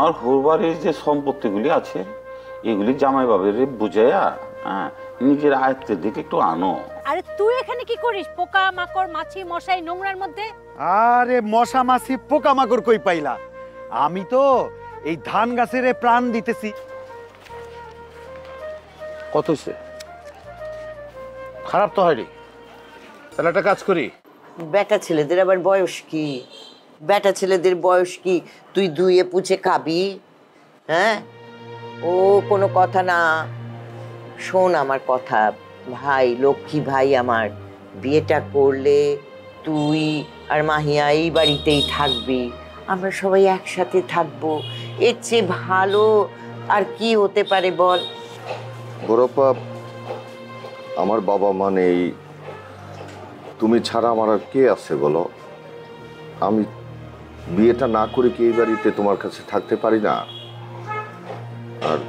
আমার হুরবাড়ির যে সম্পত্তিগুলি আছে এগুলি জামাই বাবের বুঝাইয়া নিজের আয়ত্তের দিকে একটু আনো। আরে তুই এখানে কি করিস? পোকা মাকড় মাছি মশাই নোংরার মধ্যে। আরে মশা মাছি পোকা মাকড় কই পাইলা? আমি তো এই ধান গাছের প্রাণ দিতেছি। কত হয়েছে? খারাপ তো হয়নি। তাহলে একটা কাজ করি। বেটা ছেলেদের আবার বয়স কি? বেটা ছেলেদের বয়স কি তুই ধুয়ে পুছে খাবি? হ্যাঁ, ও কোনো কথা না। শোন আমার কথা ভাই, লক্ষ্মী ভাই আমার, বিয়েটা করলে তুই আর মাহিয়া এই বাড়িতেই থাকবি, আমরা সবাই একসাথে থাকবো। এর চেয়ে ভালো আর কি হতে পারে বল? বড়পা, আমার বাবা মা নেই, তুমি ছাড়া আমার আর কে আছে বলো? আমি বিয়েটা না করে কি এই বাড়িতে তোমার কাছে থাকতে পারি না? আর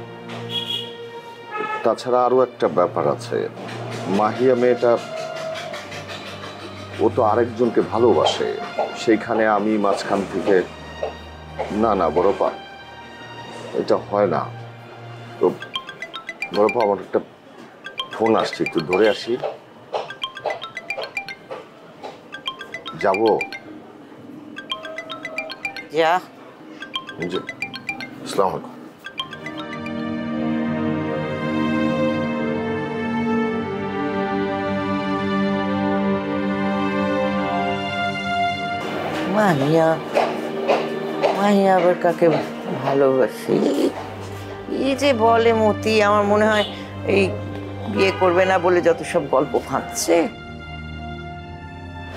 তাছাড়া আরো একটা ব্যাপার আছে, মাহিয়া মেয়েটা ও তো আরেকজনকে ভালোবাসে, সেইখানে আমি মাঝখান থেকে না না বড়পা, এটা হয় না। তো বড়পা, আমার একটা ফোন আসছে, একটু ধরে আসি। যাবো? যা। জি, আসসালামু আলাইকুম। মাহিয়া মাহিয়া আবার কাকে ভালোবাসে? এই যে বলে মতি, আমার মনে হয় এই বিয়ে করবে না বলে যত সব গল্প ফাঁকছে,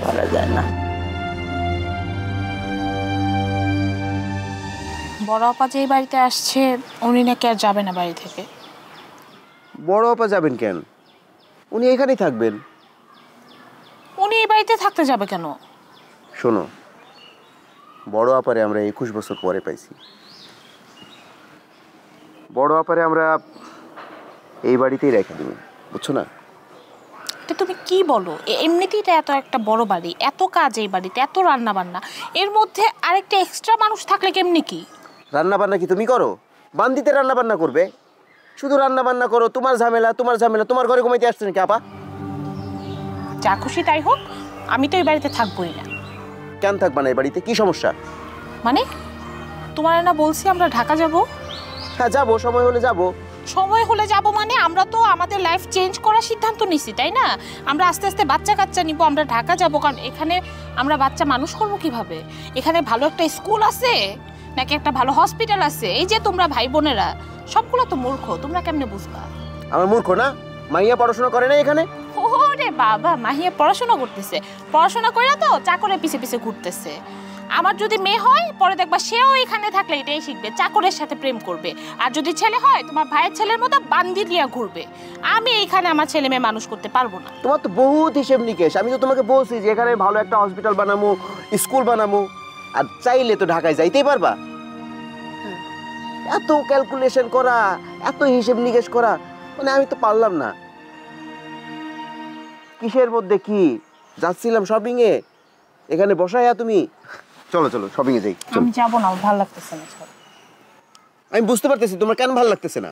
বলা যায় না। বড় আপা যে এই বাড়িতে আসছে উনি নাকি আর যাবে না বাড়ি থেকে। বড় আপা যাবেন কেন? উনি এখানেই থাকবেন। উনি এই বাড়িতে থাকতে যাবে কেন? শোনো, বড় আপারে আমরা 21 বছর পরে পাইছি। বড় আপারে আমরা এই বাড়িতেই রেখে দেব, বুঝছো না? এটা তুমি কি বলো? এমনিতেই এটা এত একটা বড় বাড়ি, এত কাজ এই বাড়িতে, এত রান্না বান্না, এর মধ্যে আরেকটা এক্সট্রা মানুষ থাকলে কেমনি কি? রান্না বান্না কি তুমি করো? বান্দিতে রান্না বান্না করবে? শুধু রান্না বান্না করো, তোমার ঝামেলা তোমার ঝামেলা। তোমার ঘরে ঘুমাইতে আসছে নাকি আপা? যা খুশি তাই হোক, আমি তো এই বাড়িতে থাকবোই না। কেন থাকবা না এই বাড়িতে? কি সমস্যা? মানে তোমার না বলছি আমরা ঢাকা যাব। হ্যাঁ যাবো, সময় হলে যাবো। সময় হলে যাব মানে আমরা তো আমাদের লাইফ চেঞ্জ করার সিদ্ধান্ত নিছি, তাই না? আমরা আস্তে আস্তে বাচ্চা কাচ্চা নিব, আমরা ঢাকা যাব। কারণ এখানে আমরা বাচ্চা মানুষ করবো কিভাবে? এখানে ভালো একটা স্কুল আছে নাকি একটা ভালো হসপিটাল আছে? এই যে তোমরা ভাই বোনেরা সবগুলো তো মূর্খ, তোমরা কেমনে বুঝবা? আমার মূর্খ না? মাইয়া পড়াশোনা করে না এখানে? ওরে বাবা, মাহিয়া পড়াশোনা করতেছে, পড়াশোনা কইরা তো চাকরের পিছে পিছে ঘুরতেছে। আমার যদি মেয়ে হয় পরে দেখবা সেও এখানে থাকলে এটাই শিখবে, চাকরের সাথে প্রেম করবে। আর যদি ছেলে হয় তোমার ভাইয়ের ছেলের মতো বান্দি দিয়া ঘুরবে। আমি এইখানে আমার ছেলে মেয়ে মানুষ করতে পারবো না। তোমার তো বহুত হিসেব নিকেশ। আমি তো তোমাকে বলছি যে এখানে ভালো একটা হসপিটাল বানাবো, স্কুল বানাবো, আর চাইলে তো ঢাকায় যাইতেই পারবা। এত ক্যালকুলেশন করা, এত হিসেব নিকেশ করা, মানে আমি তো পারলাম না। কিসের মধ্যে কি যাচ্ছিলাম শপিং এ, এখানে বসায়া তুমি। চলো চলো শপিং এ যাই। আমি যাবো না, ভালো লাগতেছে না। আমি বুঝতে পারতেছি তোমার কেন ভালো লাগতেছে না,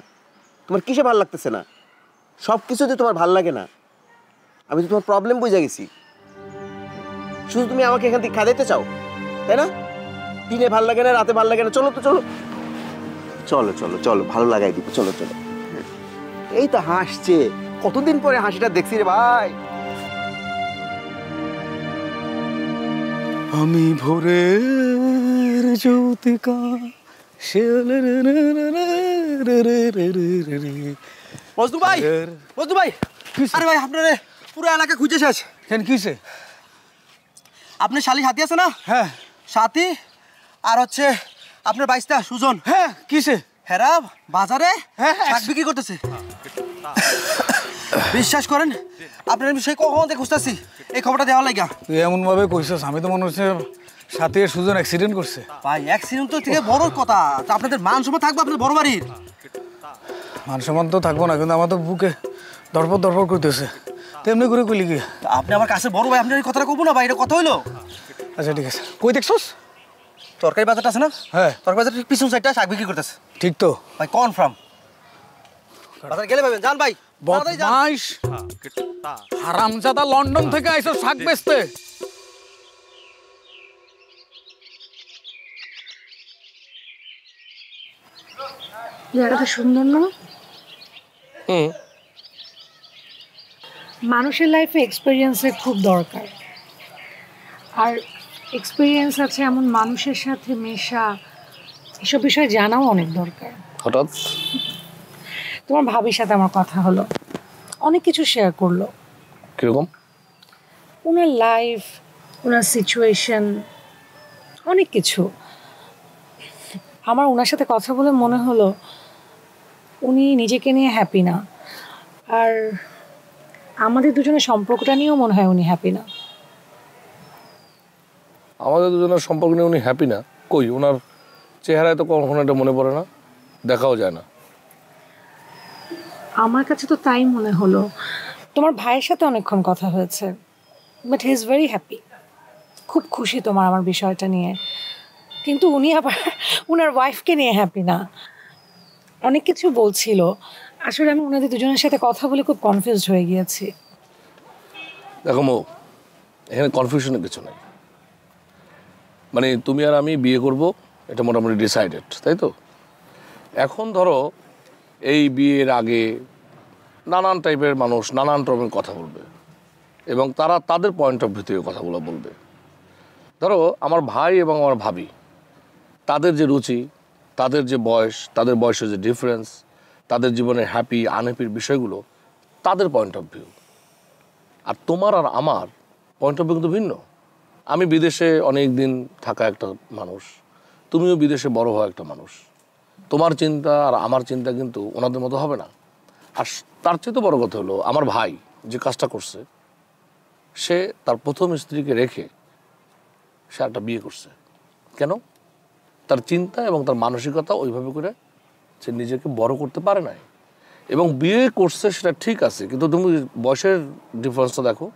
তোমার কিসে ভালো লাগতেছে না। সব কিছুতে তোমার ভালো লাগে না। আমি তো তোমার প্রবলেম বুঝে গেছি। শুধু তুমি আমাকে এখান থেকে খাদাইতে চাও, তাই না? দিনে ভালো লাগে না, রাতে ভালো লাগে না। চলো তো চলো চলো চলো চলো, ভালো লাগাই দিব। চলো চলো। এই তো হাসছে, কতদিন পরে হাসিটা দেখছি রে ভাই। আমি ভোরের জ্যোতিকা মজনু ভাই, মজনু ভাই, আরে ভাই আপনার পুরো এলাকা খুঁজে শেষ। কেন কিসে? আপনার শালি সাথী আছে না? হ্যাঁ সাথী, আর হচ্ছে আপনার বাইশটা সুজন। হ্যাঁ কিসে? হেরা বাজারে হ্যাঁ শাক বিক্রি করতেছে। বিশ্বাস করেন আপনার আমি সেই কখন থেকে খুঁজতেছি এই খবরটা দেওয়া লাগা। তুই এমন ভাবে কইছস, আমি তো মনে হচ্ছে সাথে সুজন অ্যাক্সিডেন্ট করছে। ভাই অ্যাক্সিডেন্ট তো থেকে বড় কথা, আপনাদের মান সম্মান থাকবে আপনাদের বড় বাড়ির। মান সম্মান তো থাকবো না, কিন্তু আমার তো বুকে দরপর দরপর করতেছে। তেমনি করে কইলি কি? আপনি আমার কাছে বড় ভাই, আপনার এই কথাটা কব না ভাই, এটা কথা হইলো? আচ্ছা ঠিক আছে। কই দেখছস? তরকারি বাজারটা আছে না? হ্যাঁ তরকারি বাজারটা পিছন সাইডটা শাক বিক্রি করতেছে ঠিক তো ভাই, কনফার্ম। বাজার গেলে ভাবেন, যান ভাই, তাড়াতাড়ি যান। বদমাইশ হারামজাদা লন্ডন থেকে আইছো শাক বেচতে। জায়গাটা সুন্দর না? মানুষের লাইফে এক্সপেরিয়েন্সের খুব দরকার, আর এক্সপেরিয়েন্স আছে এমন মানুষের সাথে মেশা, এসব বিষয়ে জানাও অনেক দরকার। হঠাৎ তোমার ভাবির সাথে আমার কথা হলো, অনেক কিছু শেয়ার করলো, কিরকম? ওনার লাইফ, ওনার সিচুয়েশন, অনেক কিছু। আমার ওনার সাথে কথা বলে মনে হলো উনি নিজেকে নিয়ে হ্যাপি না, আর আমাদের দুজনের সম্পর্কটা নিয়েও মনে হয় উনি হ্যাপি না। আমাদের দুজনের সম্পর্ক নিয়ে উনি হ্যাপি না? কই, ওনার চেহারায় তো কখনো এটা মনে পড়ে না, দেখাও যায় না। আমার কাছে তো তাই মনে হলো। তোমার ভাইয়ের সাথে অনেকক্ষণ কথা হয়েছে, but he is very happy, খুব খুশি তোমার আমার বিষয়টা নিয়ে, কিন্তু উনি আবার ওনার ওয়াইফকে নিয়ে হ্যাপি না। অনেক কিছু বলছিল, আসলে আমি ওনাদের দুজনের সাথে কথা বলে খুব কনফিউজড হয়ে গিয়েছি। দেখো মৌ, এখানে কনফিউশনের কিছু নেই। মানে তুমি আর আমি বিয়ে করব, এটা মোটামুটি ডিসাইডেড, তাই তো? এখন ধরো এই বিয়ের আগে নানান টাইপের মানুষ নানান রকমের কথা বলবে, এবং তারা তাদের পয়েন্ট অফ ভিউ থেকে কথাগুলো বলবে। ধরো আমার ভাই এবং আমার ভাবি, তাদের যে রুচি, তাদের যে বয়স, তাদের বয়সের যে ডিফারেন্স, তাদের জীবনে হ্যাপি আনহ্যাপির বিষয়গুলো, তাদের পয়েন্ট অফ ভিউ। আর তোমার আর আমার পয়েন্ট অফ ভিউ কিন্তু ভিন্ন। আমি বিদেশে অনেক দিন থাকা একটা মানুষ, তুমিও বিদেশে বড় হওয়া একটা মানুষ। তোমার চিন্তা আর আমার চিন্তা কিন্তু ওনাদের মতো হবে না। আর তার চেয়ে তো বড় কথা হলো, আমার ভাই যে কাজটা করছে, সে তার প্রথম স্ত্রীকে রেখে সে একটা বিয়ে করছে। কেন? তার চিন্তা এবং তার মানসিকতা ওইভাবে করে সে নিজেকে বড় করতে পারে নাই, এবং বিয়ে করছে সেটা ঠিক আছে, কিন্তু তুমি বয়সের ডিফারেন্সটা দেখো,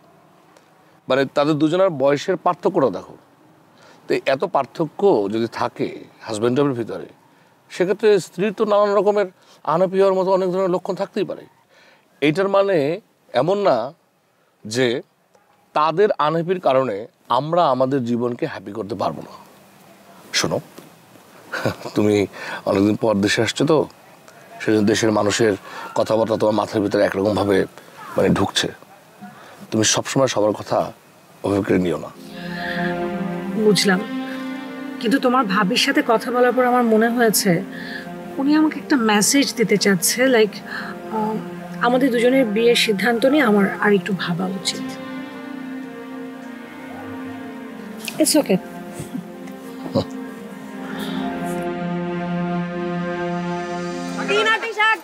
মানে তাদের দুজনের বয়সের পার্থক্যটা দেখো। তো এত পার্থক্য যদি থাকে হাজব্যান্ডের ভিতরে, সেক্ষেত্রে স্ত্রীর তো নানান রকমের আনহ্যাপি হওয়ার মতো অনেক ধরনের লক্ষণ থাকতেই পারে। এইটার মানে এমন না যে তাদের আনহ্যাপির কারণে আমরা আমাদের জীবনকে হ্যাপি করতে পারবো না। শোনো, তুমি অনেকদিন পর দেশে আসছো, তো সেজন্য দেশের মানুষের কথাবার্তা তোমার মাথার ভিতরে একরকমভাবে মানে ঢুকছে। তুমি সবসময় সবার কথা ওভাবে করে নিও না। বুঝলাম, কিন্তু তোমার ভাবির সাথে কথা বলার পর আমার মনে হয়েছে উনি আমাকে একটা মেসেজ দিতে চাচ্ছে, লাইক আমাদের দুজনের বিয়ের সিদ্ধান্ত নিয়ে আমার আর একটু ভাবা উচিত। It's okay.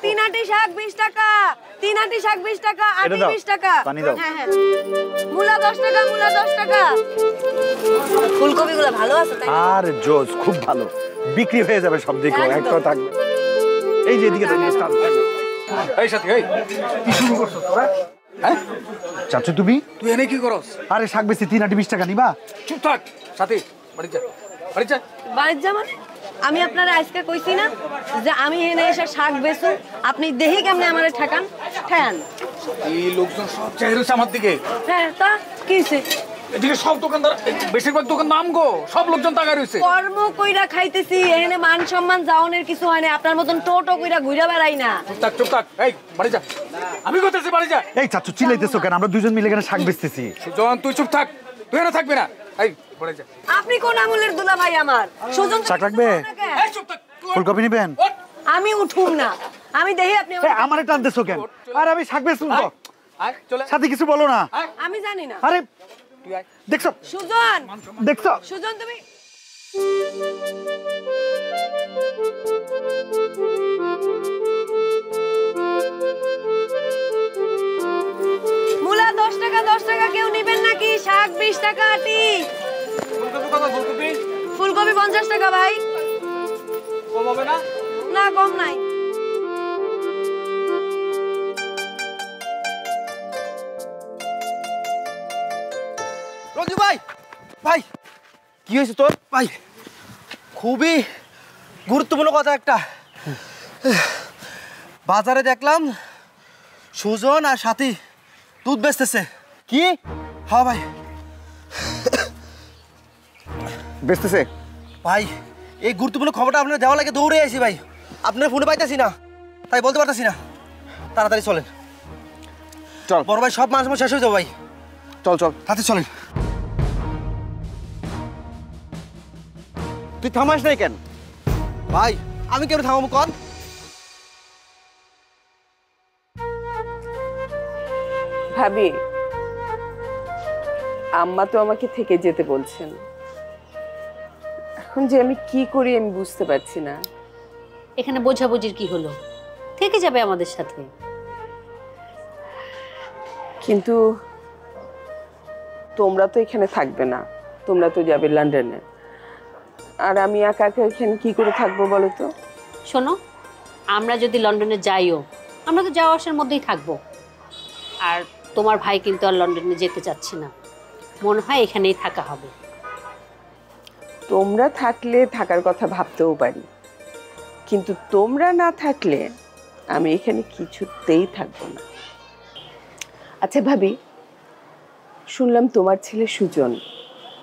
তিন আটি শাক 20 টাকা, 3 আটি শাক 20 টাকা, আটি 20 টাকা। হ্যাঁ হ্যাঁ, মূলা 10 টাকা, মূলা 10 টাকা। ফুলকপিগুলো ভালো আছে তাই? আর জোস, খুব ভালো, বিক্রি হয়ে যাবে সব দিকে, একটা থাকবে। এই যে এদিকে দাঁড়িয়ে স্টার্ট। এই সাথী, এই কি শুরু করছো তোরা? হ্যাঁ চাচু, তুমি তুই এনে কি করস? আরে শাক বেশি 3 আটি 20 টাকা নিবা? চুপ থাক সাথী, বাড়ি যা, বাড়ি যা। বাড়ির যা মানে? আমি আপনারা আজকে কইছি না যে আমি এনে এসে শাক বেচু, আপনি দেখি কেমনে আমারে ঠেকান? ঠেকান। এই লোকজন সব চাই রয়েছে আমার দিকে। হ্যাঁ, তা কি হইছে? এদিকে সব দোকানদার, বেশিরভাগ দোকান নাম গো, সব লোকজন তাকায় রয়েছে। কর্ম কইরা খাইতেছি, এখানে মান সম্মান যাওনের কিছু হয় না। আপনার মতন টোটো কইরা ঘুরে বেড়াই না। চুপ থাক, এই বাড়ি যা। আমি কইতেছি বাড়ি যা। এই চাচু, চিল্লাইতেছো কেন? আমরা দুজন মিলে এখানে শাক বেচতেছি। সুজন, তুই চুপ থাক, তুই এখানে থাকবি না। এই বাড়ি যা। আপনি কোন আমলের দুলা ভাই আমার? সুজন শাক লাগবে? এই চুপ থাক। ফুলকপি নেবেন? আমি উঠুম না, আমি দেখি আপনি আমারে টানতেছো কেন? আরে আমি শাক বেচুন তো। আয় চলে। সাথে কিছু বলো না। আমি জানি না। আরে তুই আয়। দেখছো সুজন, দেখছো সুজন তুমি মূলা 10 টাকা, 10 টাকা কেউ নেবেন নাকি? শাক 20 টাকা আটি। ফুলকপি 50 টাকা ভাই। কম হবে না? না, কম নাই। রঞ্জু ভাই, ভাই কি হয়েছে তোর? ভাই খুবই গুরুত্বপূর্ণ কথা একটা। বাজারে দেখলাম সুজন আর সাথী দুধ বেচতেছে। কি? হ্যাঁ ভাই বেচতেছে। ভাই এই গুরুত্বপূর্ণ খবরটা আপনার দেওয়া লাগে দৌড়ে আসি ভাই, আপনার ফোনে পাইতেছি না তাই বলতে পারতেছি না। তাড়াতাড়ি চলেন। চল বড় ভাই, সব মানুষ শেষ হয়ে যাবো ভাই। চল চল তাড়াতাড়ি চলেন। তুই থামাস নাই কেন? ভাই আমি কেন থামাবো কন? ভাবি, আম্মা তো আমাকে থেকে যেতে বলছেন। এখন যে আমি কি করি আমি বুঝতে পারছি না। এখানে বোঝাবুঝির কি হলো? থেকে যাবে আমাদের সাথে। কিন্তু তোমরা তো এখানে থাকবে না, তোমরা তো যাবে লন্ডনে। আর আমি একা একা এখানে কি করে থাকবো বলো তো? শোনো, আমরা যদি লন্ডনে যাইও, আমরা তো যাওয়া আসার মধ্যেই থাকবো। আর তোমার ভাই কিন্তু আর লন্ডনে যেতে চাচ্ছে না, মনে হয় এখানেই থাকা হবে। তোমরা থাকলে থাকার কথা ভাবতেও পারি, কিন্তু তোমরা না থাকলে আমি এখানে কিছুতেই থাকবো না। আচ্ছা ভাবি, শুনলাম তোমার ছেলে সুজন,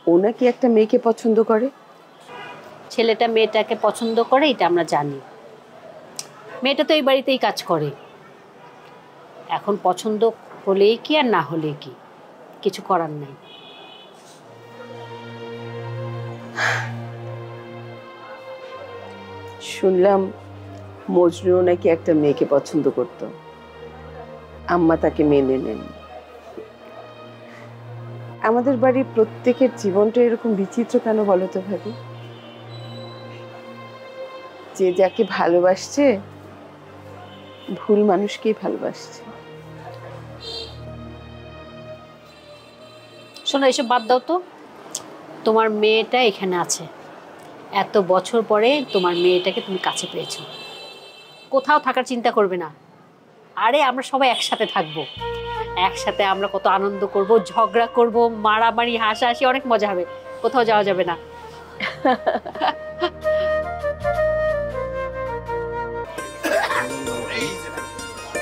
ও নাকি একটা মেয়েকে পছন্দ করে। ছেলেটা মেয়েটাকে পছন্দ করে এটা আমরা জানি। মেয়েটা তো এই বাড়িতেই কাজ করে। এখন পছন্দ হলেই কি আর না হলেই কি, কিছু করার নাই। শুনলাম মজনু নাকি একটা মেয়েকে পছন্দ করত, আম্মা তাকে মেনে নেন। আমাদের বাড়ির প্রত্যেকের জীবনটা এরকম বিচিত্র কেন বলো তো ভাবি? যে যাকে ভালোবাসছে ভুল মানুষকেই ভালোবাসছে। শোনো, এসব বাদ দাও তো। তোমার মেয়েটা এখানে আছে, এত বছর পরে তোমার মেয়েটাকে তুমি কাছে পেয়েছো, কোথাও থাকার চিন্তা করবে না। আরে আমরা সবাই একসাথে থাকবো, একসাথে আমরা কত আনন্দ করব, ঝগড়া করব, মারামারি, হাসাহাসি, অনেক মজা হবে। কোথাও যাওয়া যাবে না।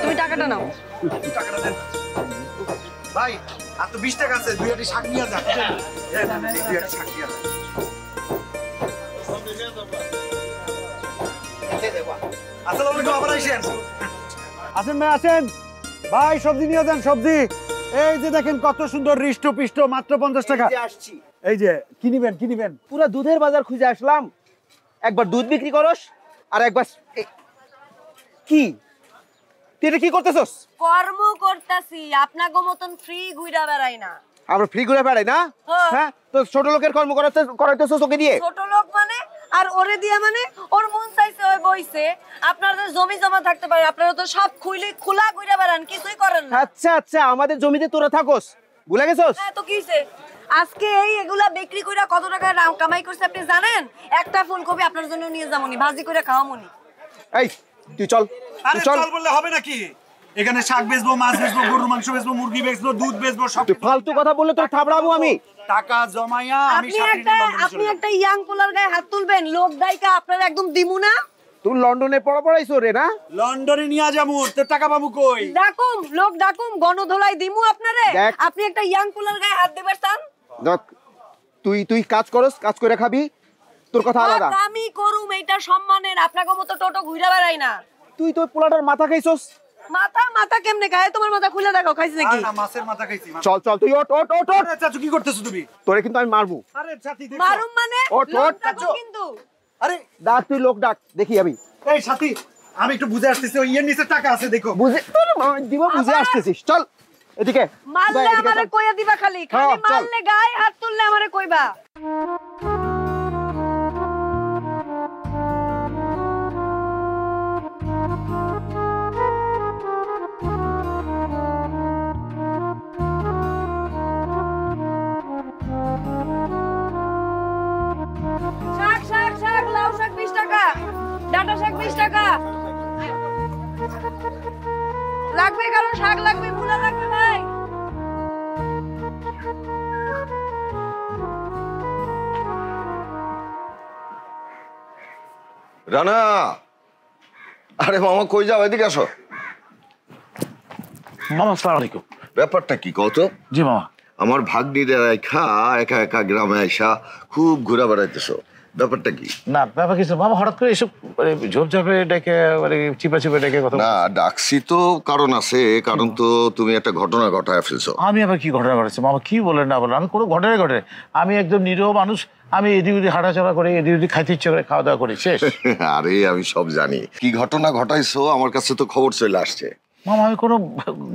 তুমি টাকাটা নাও। টাকাটা দেন ভাই। আর তো 20 টাকা আছে, 2 আটি শাক নিয়ে যান। 2 আটি শাক নিয়ে যান। আসসালামু আলাইকুম। আবার আইছেন? আসেন ভাই আসেন ভাই, সবজি নিয়ে যান। সবজি এই যে দেখেন কত সুন্দর হৃষ্টপুষ্ট, মাত্র 50 টাকা। আসছি। এই যে কি নিবেন কি নিবেন? পুরো দুধের বাজার খুঁজে আসলাম। একবার দুধ বিক্রি করস আর একবার কি তুই এটা কি করতেছস? কর্ম করতাছি, আপনাগো মতন ফ্রি ঘুরা বেড়াই না। আমরা ফ্রি ঘুরে বেড়াই না? হ্যাঁ, তো ছোট লোকের কর্ম করাইতেছস ওকে দিয়ে। ছোট লোক মানে আর ওরে দিয়ে মানে? ওর মন চাইছে ওই বইছে। আপনাদের জমি জমা থাকতে পারে, আপনারা তো সব খোলা ঘুরে বেড়ান, কিছুই করেন না। আচ্ছা আচ্ছা, আমাদের জমিতে তোরা থাকস, ভুলে গেছস? হ্যাঁ তো কিছে? আজকে এগুলা বিক্রি কইরা কত টাকা কামাই করছে আপনি জানেন? একটা ফুলকপি আপনার জন্য নিয়ে যামুনি, ভাজি কইরা খাওয়ামুনি। এই তুই চল। আরে চল বললে হবে নাকি? এখানে শাক বেচবো, মাছ বেচবো, গরুর মাংস বেচবো, মুরগি বেচবো, দুধ বেচবো, সব। তুই ফালতু কথা বললে তোর থাবড়াবো আমি। টাকা জমাইয়া আমি আপনি একটা ইয়াং পোলার গায়ে হাত তুলবেন, লোক দাইকা আপনারা একদম দিমু না। তুই লন্ডনে পড়াইছো রে না? লন্ডনে নিয়ে যাবো, তোর টাকা পাবো কই? ডাকুম লোক ডাকুম, গণধোলাই দিমু আপনারে। আপনি একটা ইয়াং পোলার গায়ে হাত দিবেন চান? তুই কাজ করস, কাজ করে খাবি, তোর কথা আলাদা। আমি করুম, এটা সম্মানের। আপনাকে মতো টোটো ঘুরে বেড়াই না। তুই তো পোলাটার মাথা খাইছস। মাথা কেমনে খায়? তোমার মাথা খুলে দেখো, খাইছ নাকি? না, মাছের মাথা খাইছি। চল চল তুই ওঠ ওঠ ওঠ। আরে চাচু কি করতেছ তুমি? তোরে কিন্তু আমি মারবো। আরে সাথী দেখো। মারুম মানে? ওঠ ওঠ চাচু কিন্তু। আরে ডাক, তুই লোক ডাক, দেখি আমি। এই সাথী, আমি একটু বুঝে আসতেছি, ওই এর নিচে টাকা আছে দেখো। বুঝে তোর দিব, বুঝে আসতেছিস। চল এদিকে। মারলে আমারে কইয়া দিবা, খালি মারলে গায়ে হাত তুললে আমারে কইবা। শাক লাউ শাক 20 টাকা, ডাঁটা শাক 20 টাকা। লাগবে কারণ শাক লাগবে, মূলা লাগবে ভাই। রানা, আরে মামা কই যাও, এদিকে আসো। মামা আসসালামু আলাইকুম। ব্যাপারটা কি কত? জি মামা। আমার ভাগ্নিরা রেখা একা একা গ্রামে আইসা খুব ঘুরে বেড়াইতেছো, ব্যাপারটা কি? না ব্যাপার কিছু মামা, হঠাৎ করে এসব মানে ঝোপঝাপে ডেকে মানে চিপা চিপে ডেকে কথা। না ডাকছি তো কারণ আছে, কারণ তো তুমি একটা ঘটনা ঘটায় ফেলছো। আমি আবার কি ঘটনা ঘটেছে মামা? কি বলেন না বলেন, আমি কোনো ঘটনাই ঘটে, আমি একদম নিরীহ মানুষ, আমি এদিক ওদিক হাঁটাচলা করে এদিক ওদিক খাইতে ইচ্ছে করে খাওয়া দাওয়া করি, শেষ। আরে আমি সব জানি কি ঘটনা ঘটাইছো, আমার কাছে তো খবর চলে আসছে। মামা আমি কোনো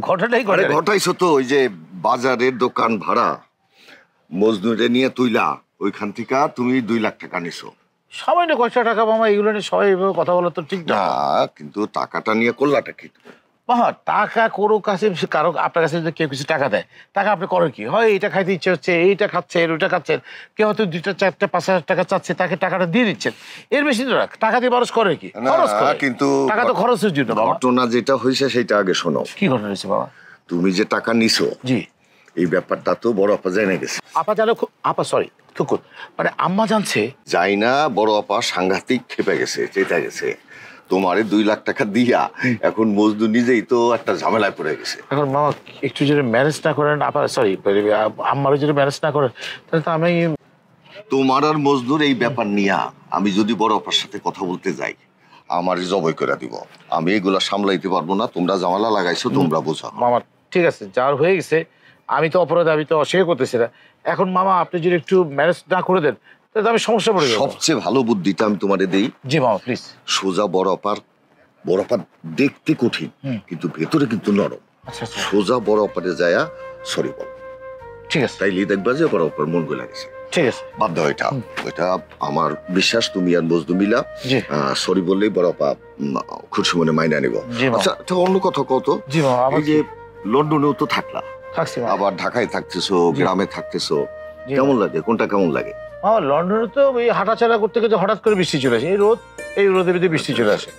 ঘটনাই ঘটাইছো তো, ওই যে বাজারের দোকান ভাড়া মজনুরে নিয়ে তুইলা, ওইখান থেকে তুমি 2 লাখ টাকা নিছো। সামান্য কয়টা টাকা মামা, এগুলো নিয়ে সবাই এভাবে কথা বলা তো ঠিক না। কিন্তু টাকাটা নিয়ে করলাটা কি? মামা টাকা কোনো কাছে কারো, আপনার কাছে যদি কেউ কিছু টাকা দেয়, টাকা আপনি করেন কি? হয় এইটা খাইতে ইচ্ছে হচ্ছে, এইটা খাচ্ছেন, ওইটা খাচ্ছেন, কেউ হয়তো 2, 4, 5,000 টাকা চাচ্ছে, তাকে টাকাটা দিয়ে দিচ্ছেন, এর বেশি তো টাকা দিয়ে মানুষ করে কি? কিন্তু টাকা তো খরচের জন্য। ঘটনা যেটা হয়েছে সেটা আগে শোনো। কি ঘটনা হয়েছে বাবা? তুমি যে টাকা নিছো, জি, এই ব্যাপারটা তো বড় আপা জেনে গেছে। আপা জানো? আপা সরি থুকুর, মানে আম্মা জানছে? যাই না, বড় আপা সাংঘাতিক খেপে গেছে, চেতা গেছে। তোমারে 2 লাখ টাকা দিয়া এখন মজদুর নিজেই তো একটা ঝামেলায় পড়ে গেছে। এখন মামা একটু যদি ম্যানেজ না করেন, আপা সরি আম্মারও যদি ম্যানেজ না করেন, তাহলে তো আমি। তোমার আর মজদুর এই ব্যাপার নিয়ে আমি যদি বড় আপার সাথে কথা বলতে যাই, আমার জবই করে দিব। আমি এগুলা সামলাইতে পারবো না, তোমরা ঝামেলা লাগাইছো, তোমরা বোঝা। মামা ঠিক আছে, যার হয়ে গেছে, আমি তো অপরাধ, আমি তো অস্বীকার করতেছি না। এখন মামা আপনি যদি একটু ম্যানেজ না করে দেন, তাহলে আমি সমস্যা পড়ে যাবো। সবচেয়ে ভালো বুদ্ধিটা আমি তোমারে দেই। জি মামা প্লিজ। সোজা বড় আপার দেখতে কঠিন কিন্তু ভেতরে কিন্তু নরম। সোজা বড় আপারে যায়া সরি বল। ঠিক আছে, তাইলে দেখবা যে বড় আপার মন গলে গেছে। ঠিক আছে, বাধ্য ওইটা আমার বিশ্বাস। তুমি আর মজদু মিলা সরি বললেই বড় আপা খুশি মনে মাইনা নিব। আচ্ছা অন্য কথা কত, এই যে লন্ডনেও তো থাকলা, আবার ঢাকায় থাকতেছো, গ্রামে থাকতেছো, কেমন লাগে? কোনটা কেমন লাগে? লন্ডনে তো ওই হাঁটাচলা করতে গেলে হঠাৎ করে বৃষ্টি চলে আসে, এই রোদের ভিতরে বৃষ্টি চলে আসে,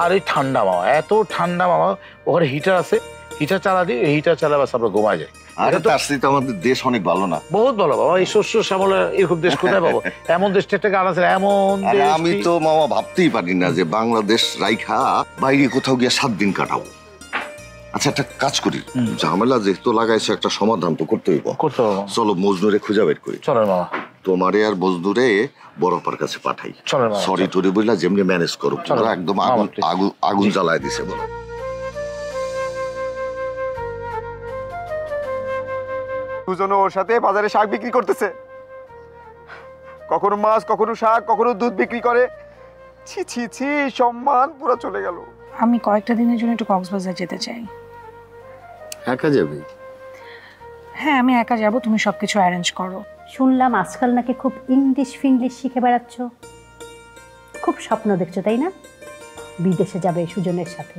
আর এই ঠান্ডা মামা, এত ঠান্ডা মামা। ওখানে হিটার আছে, হিটার চালা দিই, এই হিটার চালা বাস আমরা ঘুমায় যাই। আরে তার সাথে আমাদের দেশ অনেক ভালো না? বহুত ভালো বাবা, এই শস্য শ্যামলা এরকম দেশ কোথায় পাবো? এমন দেশ থেকে আলাদা এমন। আমি তো মামা ভাবতেই পারি না যে বাংলাদেশ রাইখা বাইরে কোথাও গিয়ে 7 দিন কাটাবো। আচ্ছা একটা কাজ করি, ঝামেলা যেহেতু লাগাইছে একটা সমাধান তো করতে হইব। চলো মজনুরে খুঁজে বের করি। চলো মামা, তোমারে আর মজনুরে বড় আপার কাছে পাঠাই। সরি টরি বললা যেমনি ম্যানেজ করো, তোমরা একদম আগুন জ্বালায় দিছে বলো। দুজনে ওর সাথে বাজারে শাক বিক্রি করতেছে, কখনো মাছ, কখনো শাক, কখনো দুধ বিক্রি করে। ছি ছি ছি, সম্মান পুরো চলে গেল। আমি কয়েকটা দিনের জন্য একটু কক্সবাজার যেতে চাই। একা যাবে? হ্যাঁ আমি একা যাব, তুমি সবকিছু অ্যারেঞ্জ করো। শুনলাম আজকাল নাকি খুব ইংলিশ ফিংলিশ শিখে বেড়াচ্ছ, খুব স্বপ্ন দেখছো তাই না? বিদেশে যাবে সুজনের সাথে।